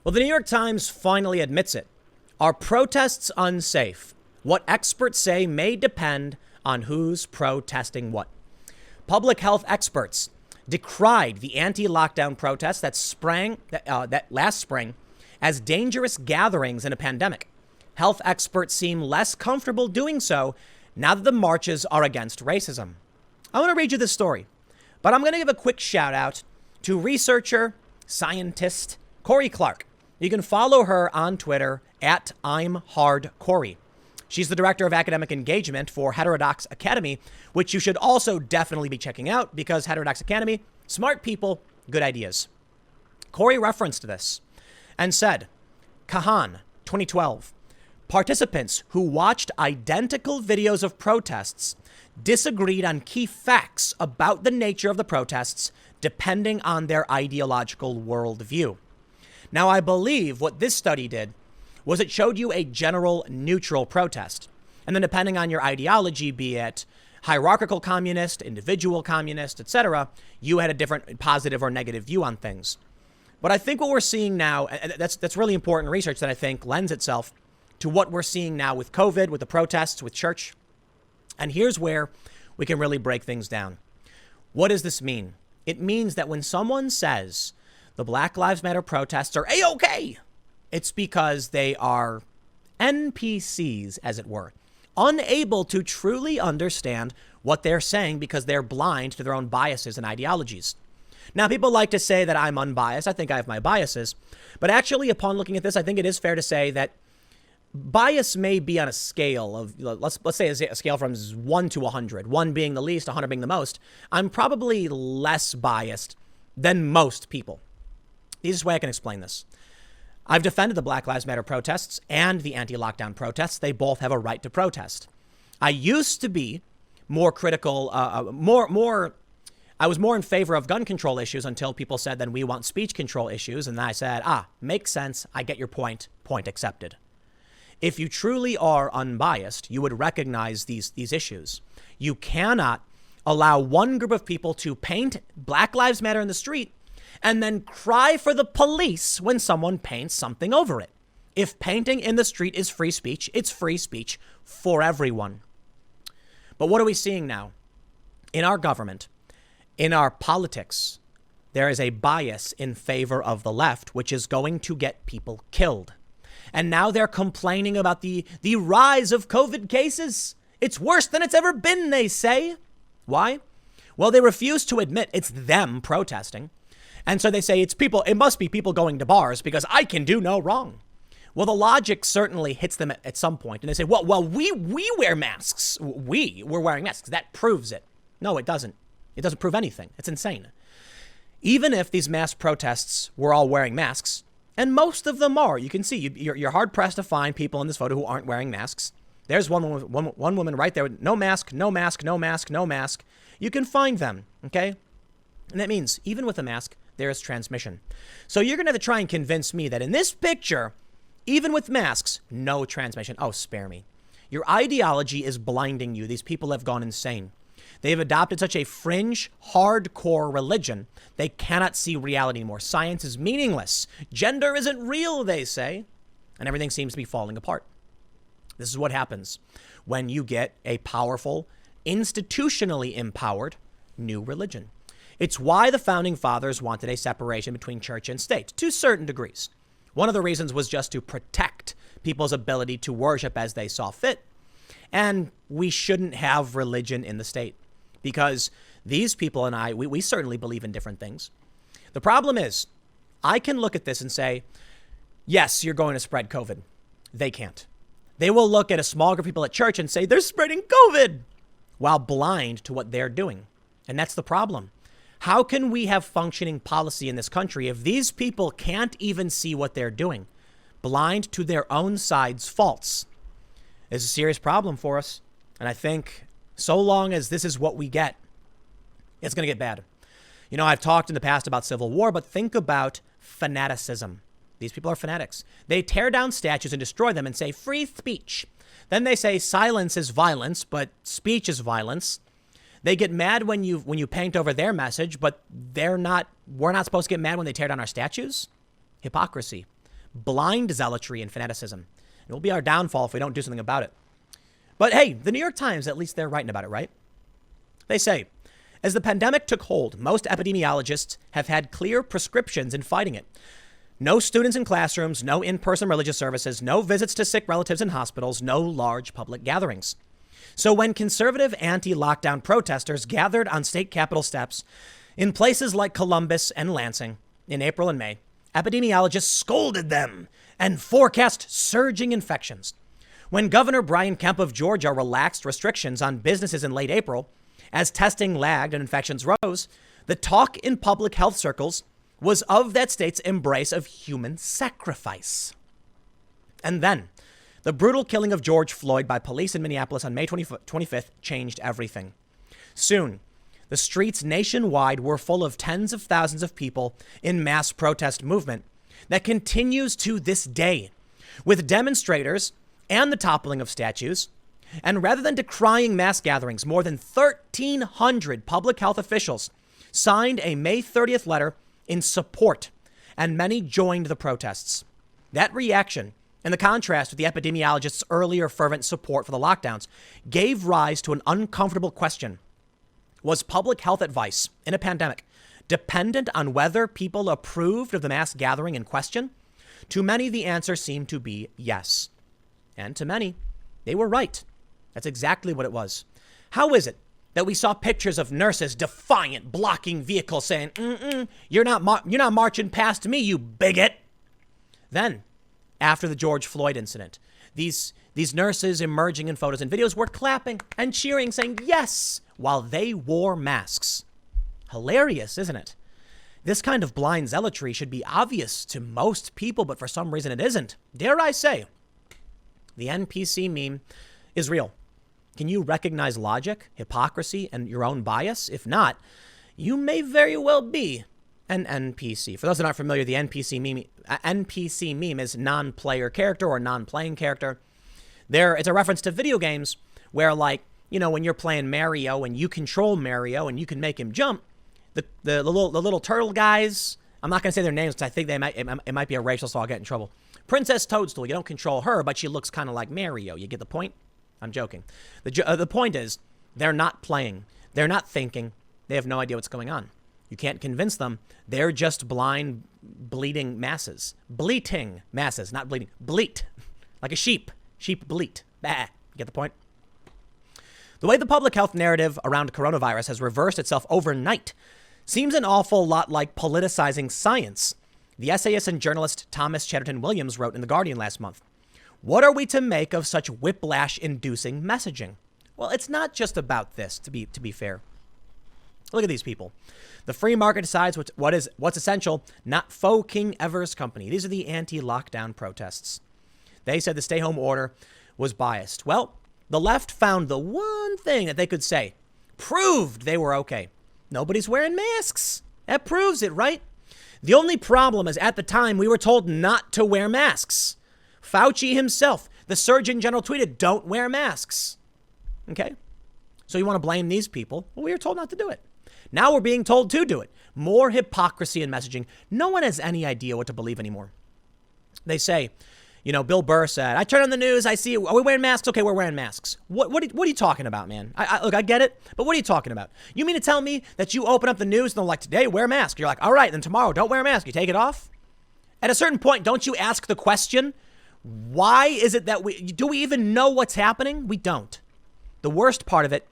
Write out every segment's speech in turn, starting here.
Well, the New York Times finally admits it. Are protests unsafe? What experts say may depend on who's protesting what. Public health experts decried the anti-lockdown protests that last spring as dangerous gatherings in a pandemic. Health experts seem less comfortable doing so now that the marches are against racism. I want to read you this story, but I'm going to give a quick shout out to researcher, scientist Corey Clark. You can follow her on Twitter at I'mHardCorey. She's the director of academic engagement for Heterodox Academy, which you should also definitely be checking out because Heterodox Academy, smart people, good ideas. Corey referenced this and said, Kahan, 2012, participants who watched identical videos of protests disagreed on key facts about the nature of the protests depending on their ideological worldview. Now, I believe what this study did was it showed you a general neutral protest. And then depending on your ideology, be it hierarchical communist, individual communist, etc., you had a different positive or negative view on things. But I think what we're seeing now, that's really important research that I think lends itself to what we're seeing now with COVID, with the protests, with church. And here's where we can really break things down. What does this mean? It means that when someone says the Black Lives Matter protests are A-OK, it's because they are NPCs, as it were, unable to truly understand what they're saying because they're blind to their own biases and ideologies. Now, people like to say that I'm unbiased. I think I have my biases. But actually, upon looking at this, I think it is fair to say that bias may be on a scale of, let's say a scale from 1 to 100, 1 being the least, 100 being the most. I'm probably less biased than most people. The easiest way I can explain this. I've defended the Black Lives Matter protests and the anti-lockdown protests. They both have a right to protest. I used to be more critical, I was more in favor of gun control issues until people said, then we want speech control issues. And then I said, makes sense. I get your point. Point accepted. If you truly are unbiased, you would recognize these issues. You cannot allow one group of people to paint Black Lives Matter in the street and then cry for the police when someone paints something over it. If painting in the street is free speech, it's free speech for everyone. But what are we seeing now? In our government, in our politics, there is a bias in favor of the left, which is going to get people killed. And now they're complaining about the rise of COVID cases. It's worse than it's ever been, they say. Why? Well, they refuse to admit it's them protesting. And so they say it must be people going to bars because I can do no wrong. Well, the logic certainly hits them at some point. And they say, well, we wear masks. We're wearing masks. That proves it. No, it doesn't. It doesn't prove anything. It's insane. Even if these mass protests were all wearing masks, and most of them are, you can see you're hard pressed to find people in this photo who aren't wearing masks. There's one woman right there with no mask, no mask, no mask, no mask. You can find them. Okay. And that means even with a mask, there is transmission. So you're going to have to try and convince me that in this picture, even with masks, no transmission. Oh, spare me. Your ideology is blinding you. These people have gone insane. They have adopted such a fringe, hardcore religion, they cannot see reality anymore. Science is meaningless. Gender isn't real, they say. And everything seems to be falling apart. This is what happens when you get a powerful, institutionally empowered new religion. It's why the founding fathers wanted a separation between church and state, to certain degrees. One of the reasons was just to protect people's ability to worship as they saw fit. And we shouldn't have religion in the state because these people and we certainly believe in different things. The problem is, I can look at this and say, yes, you're going to spread COVID. They can't. They will look at a small group of people at church and say they're spreading COVID while blind to what they're doing. And that's the problem. How can we have functioning policy in this country if these people can't even see what they're doing, blind to their own side's faults? It's a serious problem for us. And I think so long as this is what we get, it's going to get bad. You know, I've talked in the past about civil war, but think about fanaticism. These people are fanatics. They tear down statues and destroy them and say free speech. Then they say silence is violence, but speech is violence. They get mad when you paint over their message, but we're not supposed to get mad when they tear down our statues. Hypocrisy. blind zealotry and fanaticism. It will be our downfall if we don't do something about it. But hey, the New York Times, at least they're writing about it, right? They say, as the pandemic took hold, most epidemiologists have had clear prescriptions in fighting it. No students in classrooms, no in-person religious services, no visits to sick relatives in hospitals, no large public gatherings. So when conservative anti-lockdown protesters gathered on state capitol steps in places like Columbus and Lansing in April and May, epidemiologists scolded them and forecast surging infections. When Governor Brian Kemp of Georgia relaxed restrictions on businesses in late April, as testing lagged and infections rose, the talk in public health circles was of that state's embrace of human sacrifice. And then, the brutal killing of George Floyd by police in Minneapolis on May 25th changed everything. Soon, the streets nationwide were full of tens of thousands of people in mass protest movement that continues to this day, with demonstrators and the toppling of statues. And rather than decrying mass gatherings, more than 1,300 public health officials signed a May 30th letter in support, and many joined the protests. That reaction, in the contrast with the epidemiologists' earlier fervent support for the lockdowns, gave rise to an uncomfortable question. Was public health advice in a pandemic dependent on whether people approved of the mass gathering in question? To many, the answer seemed to be yes. And to many, they were right. That's exactly what it was. How is it that we saw pictures of nurses defiant, blocking vehicles saying, you're not marching past me, you bigot? Then, after the George Floyd incident, these nurses emerging in photos and videos were clapping and cheering, saying yes, while they wore masks. Hilarious, isn't it? This kind of blind zealotry should be obvious to most people, but for some reason it isn't. Dare I say, the NPC meme is real. Can you recognize logic, hypocrisy, and your own bias? If not, you may very well be an NPC. For those that aren't familiar, the NPC meme is non-player character or non-playing character. It's a reference to video games where, like, you know, when you're playing Mario and you control Mario and you can make him jump, the little turtle guys, I'm not going to say their names because I think it might be a racial, so I'll get in trouble. Princess Toadstool, you don't control her, but she looks kind of like Mario. You get the point? I'm joking. The point is, they're not playing. They're not thinking. They have no idea what's going on. You can't convince them. They're just blind, bleating masses. Bleating masses, not bleeding. Bleat. Like a sheep. Sheep bleat. Bah. Get the point? The way the public health narrative around coronavirus has reversed itself overnight seems an awful lot like politicizing science. The essayist and journalist Thomas Chatterton Williams wrote in The Guardian last month. What are we to make of such whiplash-inducing messaging? Well, it's not just about this, to be fair. Look at these people. The free market decides what's essential, not faux King Evers Company. These are the anti-lockdown protests. They said the stay-home order was biased. Well, the left found the one thing that they could say, proved they were okay. Nobody's wearing masks. That proves it, right? The only problem is at the time we were told not to wear masks. Fauci himself, the Surgeon General, tweeted, don't wear masks. Okay? So you want to blame these people? Well, we were told not to do it. Now we're being told to do it. More hypocrisy in messaging. No one has any idea what to believe anymore. They say, you know, Bill Burr said, I turn on the news, I see, are we wearing masks? Okay, we're wearing masks. What are you talking about, man? Look, I get it, but what are you talking about? You mean to tell me that you open up the news and they're like, today, wear a mask. You're like, all right, then tomorrow, don't wear a mask. You take it off? At a certain point, don't you ask the question, why is it that do we even know what's happening? We don't. The worst part of it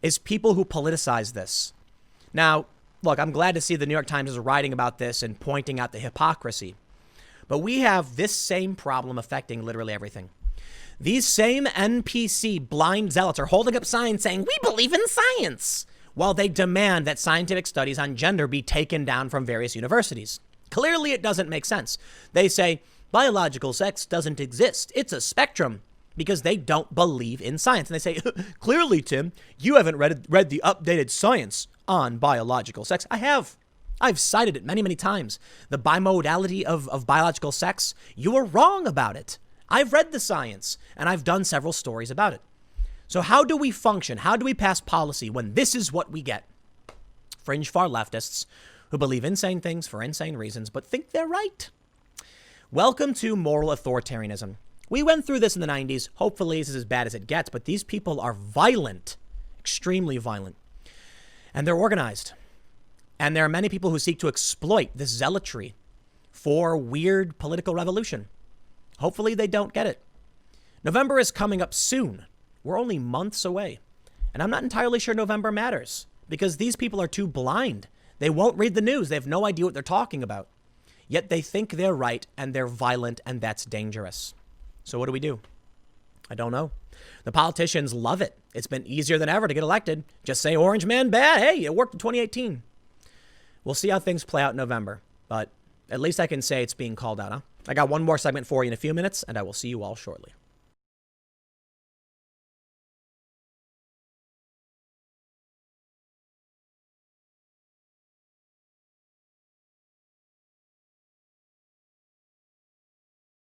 is people who politicize this. Now, look, I'm glad to see the New York Times is writing about this and pointing out the hypocrisy. But we have this same problem affecting literally everything. These same NPC blind zealots are holding up signs saying, we believe in science, while they demand that scientific studies on gender be taken down from various universities. Clearly, it doesn't make sense. They say, biological sex doesn't exist. It's a spectrum, because they don't believe in science. And they say, clearly, Tim, you haven't read the updated science on biological sex. I have. I've cited it many, many times. The bimodality of biological sex, you were wrong about it. I've read the science, and I've done several stories about it. So how do we function? How do we pass policy when this is what we get? Fringe far leftists who believe insane things for insane reasons, but think they're right. Welcome to moral authoritarianism. We went through this in the 90s. Hopefully this is as bad as it gets, but these people are violent, extremely violent, and they're organized. And there are many people who seek to exploit this zealotry for weird political revolution. Hopefully they don't get it. November is coming up soon. We're only months away. And I'm not entirely sure November matters because these people are too blind. They won't read the news. They have no idea what they're talking about. Yet they think they're right and they're violent, and that's dangerous. So what do? I don't know. The politicians love it. It's been easier than ever to get elected. Just say orange man bad. Hey, it worked in 2018. We'll see how things play out in November. But at least I can say it's being called out, huh? I got one more segment for you in a few minutes, and I will see you all shortly.